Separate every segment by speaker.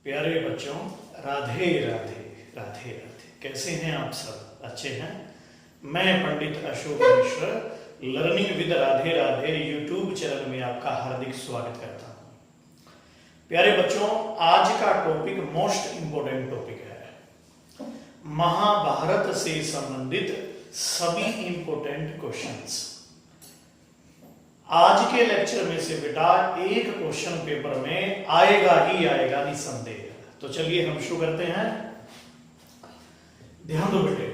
Speaker 1: प्यारे बच्चों, राधे राधे राधे राधे। कैसे हैं आप सब? अच्छे हैं? मैं Pandit Ashok Mishra learning with Radhe Radhe YouTube channel में आपका हार्दिक स्वागत करता हूं। प्यारे बच्चों, आज का टॉपिक मोस्ट इंपोर्टेंट टॉपिक है। महाभारत से संबंधित सभी इंपोर्टेंट क्वेश्चंस। आज के लेक्चर में से बेटा एक क्वेश्चन पेपर में आएगा ही आएगा निसंदेह। तो चलिए हम शुरू करते हैं। ध्यान दो बेटे,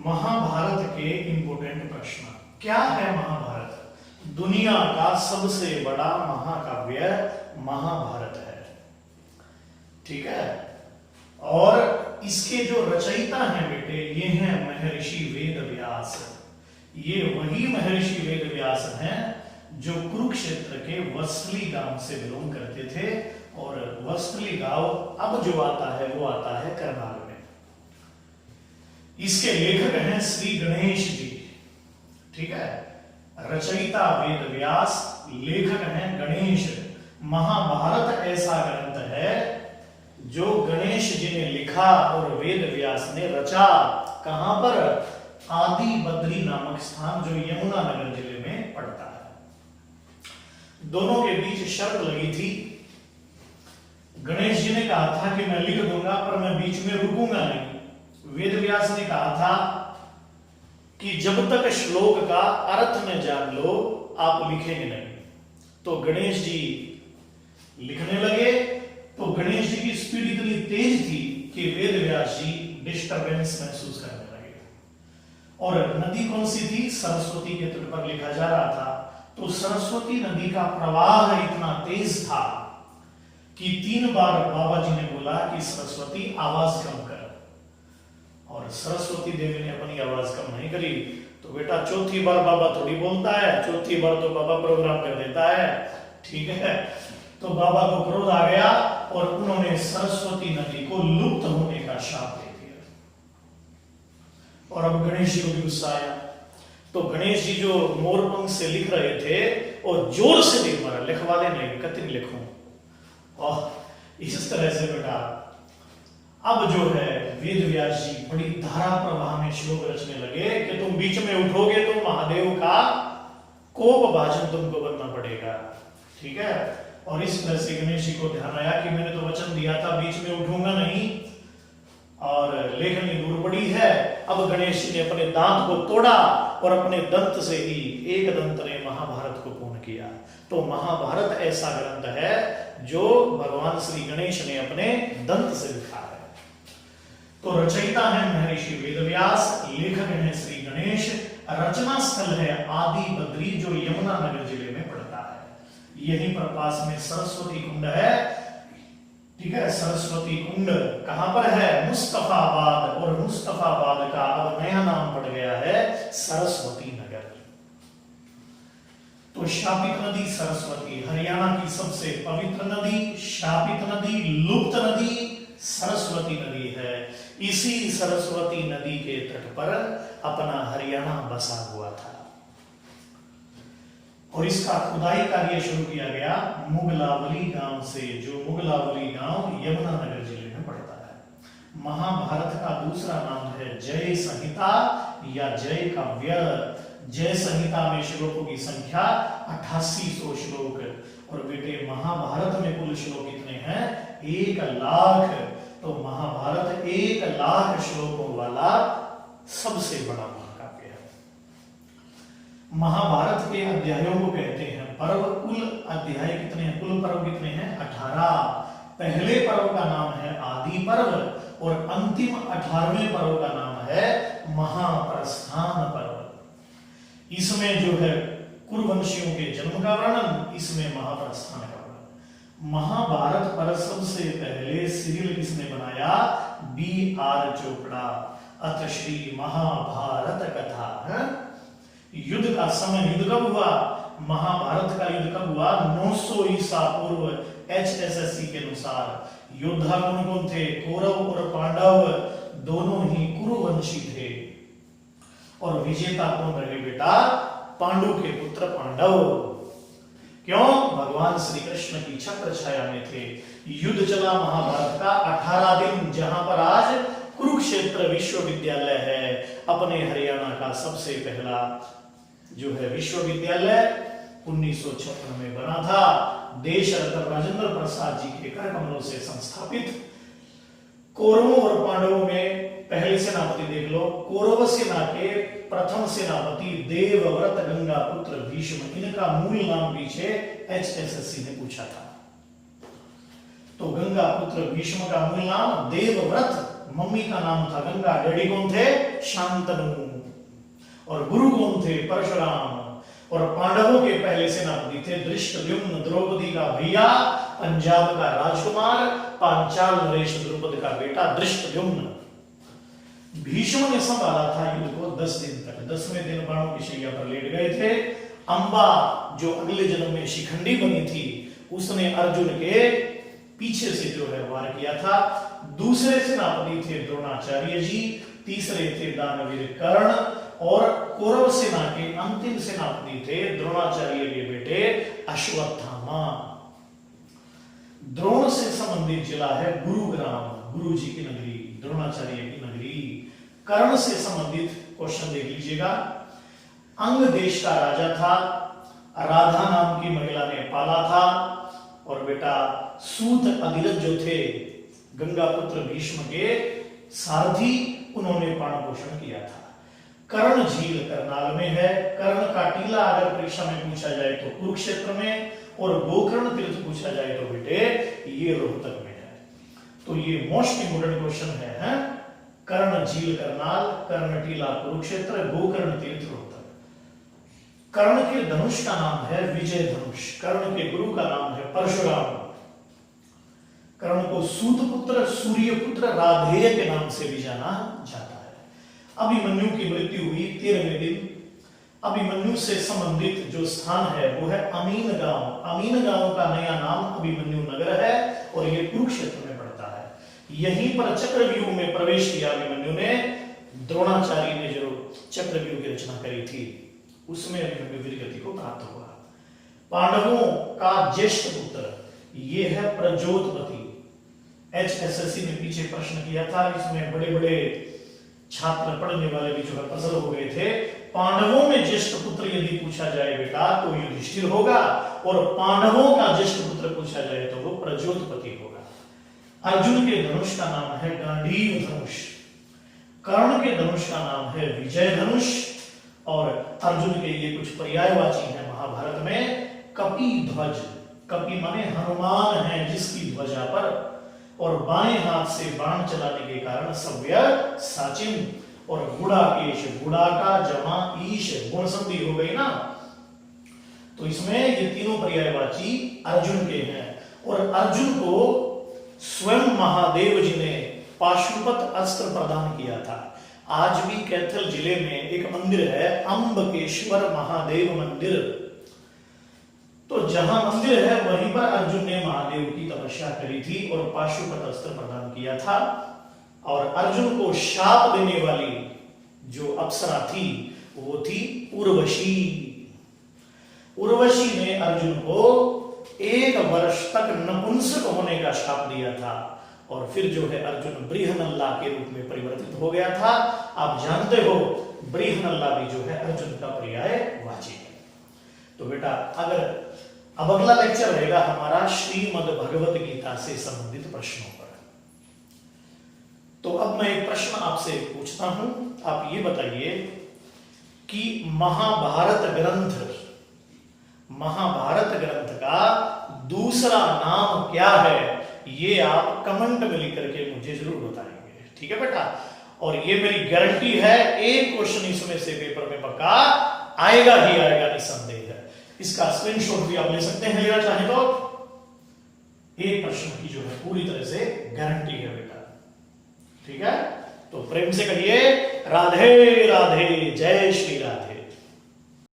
Speaker 1: महाभारत के इंपोर्टेंट प्रश्न। क्या है महाभारत? दुनिया का सबसे बड़ा महाकाव्य महाभारत है, ठीक है। और इसके जो रचयिता हैं बेटे, ये हैं महर्षि वेद व्यास। ये वही महर्षि वेद व्यास हैं जो कुरुक्षेत्र के वस्ली गांव से बिलोंग करते थे। और वस्ली गांव अब जो आता है वो आता है करनाल में। इसके लेखक हैं श्री गणेश जी, ठीक है। रचयिता वेद व्यास, लेखक हैं गणेश। महाभारत ऐसा ग्रंथ है जो गणेश जी ने लिखा और वेद व्यास ने रचा। कहां पर? आदि बद्री नामक स्थान जो यमुना नगर जिले में पड़ता है। दोनों के बीच शर्त लगी थी। गणेश जी ने कहा था कि मैं लिख दूंगा पर मैं बीच में रुकूंगा नहीं। वेद व्यास ने कहा था कि जब तक श्लोक का अर्थ न जान लो आप लिखेंगे नहीं। तो गणेश जी लिखने लगे। तो गणेश जी की स्पीड इतनी तेज थी कि वेद व्यास जी डिस्टर्बेंस महसूस करने लगे। और नदी कौन सी थी? सरस्वती के तट पर लिखा जा रहा था। तो सरस्वती नदी का प्रवाह इतना तेज था कि 3 बार बाबा जी ने बोला कि सरस्वती आवाज कम कर। और सरस्वती देवी ने अपनी आवाज कम नहीं करी। तो बेटा चौथी बार बाबा थोड़ी बोलता है, चौथी बार तो बाबा प्रोग्राम कर देता है, ठीक है। तो बाबा को क्रोध आ गया और उन्होंने सरस्वती नदी को लुप्त होने का शाप दे दिया। और अब गणेश जी को भी गुस्सा आया। तो गणेश जी जो मोरपंख से लिख रहे थे और जोर से लिख मारा, लिखवा लेने कतई लिखूं। और इस तरह से बेटा अब जो है वेद व्यास जी बड़ी धारा प्रवाह में श्लोक रचने लगे कि तुम बीच में उठोगे तो महादेव का कोप भाजन तुमको बनना पड़ेगा, ठीक है। और इस तरह से गणेश जी को ध्यान आया कि मैंने तो वचन दिया था बीच में उठूंगा नहीं और लेखनी दूर पड़ी है। अब गणेश जी ने अपने दांत को तोड़ा और अपने दंत से ही एक दंत ने महाभारत को पूर्ण किया। तो महाभारत ऐसा ग्रंथ है जो भगवान श्री गणेश ने अपने दंत से लिखा है। तो रचयिता है महर्षि वेदव्यास, लेखक है श्री गणेश। रचना स्थल है आदि बद्री जो यमुना नगर जिले में पड़ता है। यहीं पर पास में सरस्वती कुंड है, ठीक है। सरस्वती कुंड कहां पर है? मुस्तफाबाद। और मुस्तफाबाद का अब नया नाम पड़ गया है सरस्वती नगर। तो शापित नदी सरस्वती, हरियाणा की सबसे पवित्र नदी, शापित नदी, लुप्त नदी सरस्वती नदी है। इसी सरस्वती नदी के तट पर अपना हरियाणा बसा हुआ था। और इसका खुदाई कार्य शुरू किया गया मुगलावली गांव से, जो मुगलावली गांव यमुना नगर जिले में पड़ता है। महाभारत का दूसरा नाम है जय संहिता या जय काव्य। जय संहिता में श्लोकों की संख्या 8800 श्लोक। और बेटे महाभारत में कुल श्लोक कितने हैं? 1,00,000। तो महाभारत 1,00,000 श्लोकों वाला सबसे बड़ा महाकाव्य है। महाभारत के अध्यायों को कहते हैं पर्व। कुल अध्याय कितने हैं? कुल पर्व कितने हैं? 18। पहले पर्व का नाम है आदि पर्व और अंतिम 18वें पर्व का नाम है महाप्रस्थान पर्व। इसमें जो है कुरुवंशियों के जन्म का वर्णन, इसमें महाप्रस्थान का वर्णन। महाभारत पर सबसे पहले सीरियल किसने बनाया? B.R. चोपड़ा। अथ श्री महाभारत कथा है? युद्ध का समय, युद्ध कब हुआ? महाभारत का युद्ध कब हुआ? 900 ईसा पूर्व। HSSC के अनुसार योद्धा कौन कौन थे? कौरव और पांडव दोनों ही कुरुवंशी थे। और विजेता कौन रहे बेटा? पांडु के पुत्र पांडव। क्यों? भगवान श्री कृष्ण की छत्र छाया में थे। युद्ध चला महाभारत का 18 दिन, जहां पर आज कुरुक्षेत्र विश्वविद्यालय है, अपने हरियाणा का सबसे पहला जो है विश्वविद्यालय 1956 में बना था। देश रत्न राजेंद्र प्रसाद जी के कर कमलों से संस्थापित। कौरवों और पांडवों में पहले सेनापति देख लो, कौरव सेना के प्रथम सेनापति देवव्रत गंगापुत्र भीष्म, इनका मूल नाम पीछे HSSC ने पूछा था। तो गंगापुत्र भीष्म का मूल नाम देवव्रत, मम्मी का नाम था गंगा, डैडी कौन थे? शांतनु, और गुरु कौन थे? परशुराम। और पांडवों के पहले सेनापति थे धृष्टद्युम्न, द्रौपदी का भैया, पंजाब का राजकुमार, पांचाल नरेश द्रुपद का बेटा धृष्टद्युम्न। भीष्म ने संभाला था युद्ध को 10 दिन तक। 10वें दिन बाणों की शैया पर लेट गए थे। अंबा जो अगले जन्म में शिखंडी बनी थी, उसने अर्जुन के पीछे से जो है वार किया था। दूसरे सेनापति थे द्रोणाचार्य जी, तीसरे थे दानवीर कर्ण, और कौरव सेना के अंतिम सेनापति थे द्रोणाचार्य के बेटे अश्वत्थामा। द्रोण से संबंधित जिला है गुरुग्राम, गुरु जी की नगरी, द्रोणाचार्य की नगरी। कर्ण से संबंधित क्वेश्चन देख लीजिएगा। अंग देश का राजा था, राधा नाम की महिला ने पाला था, और बेटा सूत अधिरथ जो थे गंगापुत्र भीष्म के सारथी, उन्होंने पालन पोषण किया था। कर्ण झील करनाल में है। कर्ण का टीला अगर परीक्षा में पूछा जाए तो कुरुक्षेत्र में, और गोकर्ण तीर्थ पूछा जाए तो बेटे ये रोहतक में है। तो ये मोस्ट इंपोर्टेंट क्वेश्चन है। कर्ण झील करनाल, कर्ण टीला कुरुक्षेत्र, गोकर्ण तीर्थ रोहतक। कर्ण के धनुष का नाम है विजय धनुष। कर्ण के गुरु का नाम है परशुराम। कर्ण को सूतपुत्र, सूर्यपुत्र, राधेय के नाम से भी जाना जाता है। अभिमन्यु की मृत्यु हुई 13वें दिन। अभिमन्यु से संबंधित जो स्थान है वो है अमीन गांव। अमीन गांव का नया नाम अभिमन्यु नगर है, और ये कुरुक्षेत्र में पड़ता है। यहीं पर चक्रव्यूह में प्रवेश किया अभिमन्यु ने। द्रोणाचार्य ने जो चक्रव्यूह की रचना करी थी, उसमें अभिमन्यु वीरगति को प्राप्त हुआ। पांडवों का ज्येष्ठ पुत्र ये है प्रजोतपति। HSSC ने पीछे प्रश्न किया था, इसमें बड़े बड़े छात्र पढ़ने वाले भी जो है पजल हो गए थे। पांडवों में ज्येष्ठ पुत्र यदि पूछा जाए बेटा तो युधिष्ठिर होगा, और पांडवों का ज्येष्ठ पुत्र पूछा जाए तो वो प्रजोतपति होगा। अर्जुन के धनुष का नाम है गांडीव धनुष। कर्ण के धनुष का नाम है विजय धनुष, और अर्जुन के ये कुछ पर्यायवाची हैं महाभारत में। कपि ध्वज, कपि माने हनुमान है जिसकी ध्वजा पर, और बाएं हाथ से बाण चलाने के कारण सव्य साचिन, और गुड़ाकेश, गुड़ा का जमा ईश, गुण संधि हो गई ना। तो इसमें ये तीनों पर्यायवाची अर्जुन के हैं। और अर्जुन को स्वयं महादेव जी ने पाशुपत अस्त्र प्रदान किया था। आज भी कैथल जिले में एक मंदिर है अंबकेश्वर महादेव मंदिर। तो जहां मंदिर है वहीं पर अर्जुन ने महादेव की तपस्या करी थी और पाशुपत अस्त्र प्रदान किया था। और अर्जुन को शाप देने वाली जो अप्सरा थी वो थी उर्वशी। उर्वशी ने अर्जुन को 1 वर्ष तक नपुंसक होने का शाप दिया था, और फिर जो है अर्जुन बृहनल्ला के रूप में परिवर्तित हो गया था। आप जानते हो बृहनल्ला भी जो है अर्जुन का पर्यायवाची है। तो बेटा अगर अब अगला लेक्चर रहेगा हमारा श्रीमद् भगवत गीता से संबंधित प्रश्नों पर। तो अब मैं एक प्रश्न आपसे पूछता हूं, आप ये बताइए कि महाभारत ग्रंथ का दूसरा नाम क्या है? ये आप कमेंट में लिख करके मुझे जरूर बताएंगे, ठीक है बेटा। और ये मेरी गारंटी है, एक क्वेश्चन इसमें से पेपर में पक्का आएगा ही आएगा, निसंदेह है। इसका स्क्रीनशॉट भी आप ले सकते हैं लेना चाहे तो। एक प्रश्न की जो है पूरी तरह से गारंटी है बेटा, ठीक है। तो प्रेम से कहिए राधे राधे, जय श्री राधे।